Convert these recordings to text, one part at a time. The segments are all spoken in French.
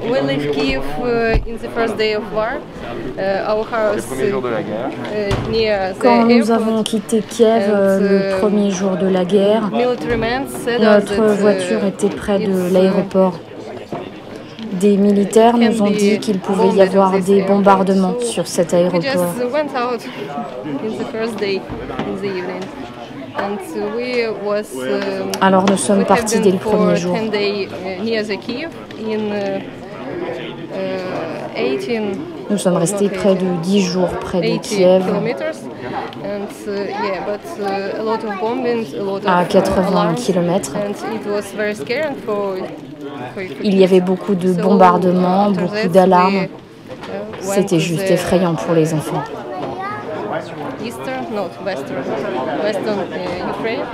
we left Kiev in the first day of war. Our house near the Quand nous airport. avons quitté Kiev le premier jour de la guerre, Military men said us notre that, voiture était près de it's, l'aéroport. Des militaires nous ont dit qu'il pouvait y avoir des bombardements sur cet we aéroport. just went out in the first day in the evening. And we was, Alors nous sommes we have partis been dès le for premier jour. 10 days near the Kiev in 18 Nous sommes restés not près de 10 jours près de 80 Kiev, kilometers. And yeah, but a lot of bombings, a lot à of 80 alarms, kilomètres. and it was very scary for Il y avait beaucoup de So, bombardements, after beaucoup that, d'alarmes. we, went C'était to juste the effrayant pour les enfants. Eastern, not Western Ukraine.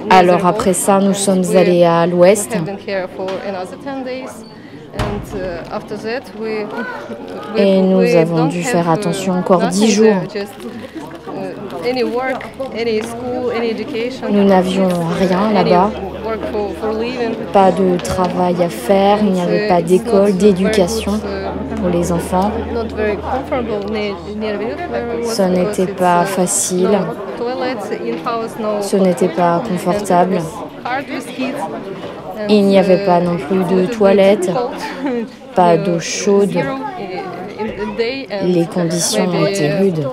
Alors après ça, nous sommes allés à l'ouest. Et nous avons dû faire attention encore 10 jours. Nous n'avions rien là-bas, pas de travail à faire, il n'y avait pas d'école, d'éducation pour les enfants. Ce n'était pas facile, ce n'était pas confortable. Il n'y avait pas non plus de toilettes, pas d'eau chaude. Les conditions étaient rudes.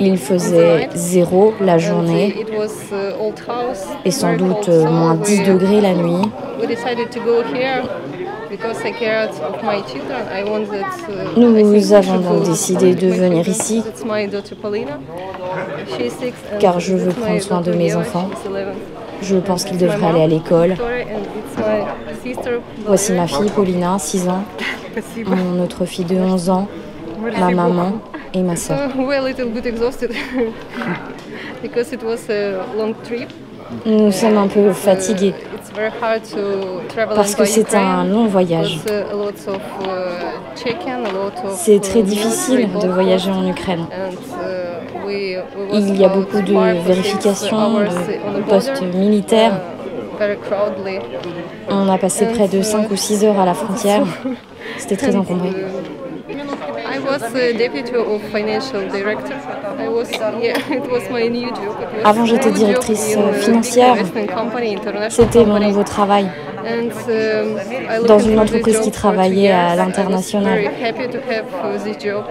Il faisait 0 la journée et sans doute moins 10 degrés la nuit. Nous avons donc décidé de venir ici car je veux prendre soin de mes enfants. Je pense qu'ils devraient aller à l'école. Voici ma fille Paulina, 6 ans, mon autre fille de 11 ans, ma maman et ma sœur. Nous sommes un peu fatigués parce que c'est un long voyage. C'est très difficile de voyager en Ukraine. Il y a beaucoup de vérifications, de postes militaires. On a passé près de 5 ou 6 heures à la frontière. C'était très encombré. Avant, j'étais directrice financière. C'était mon nouveau travail dans une entreprise qui travaillait à l'international.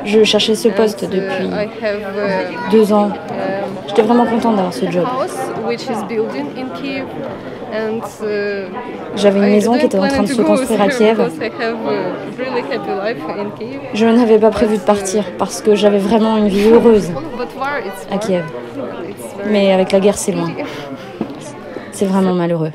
Je cherchais ce poste depuis 2 ans. J'étais vraiment contente d'avoir ce job. J'avais une maison qui était en train de se construire à Kiev. Je n'avais pas prévu de partir parce que j'avais vraiment une vie heureuse à Kiev. Mais avec la guerre, c'est loin. C'est vraiment malheureux.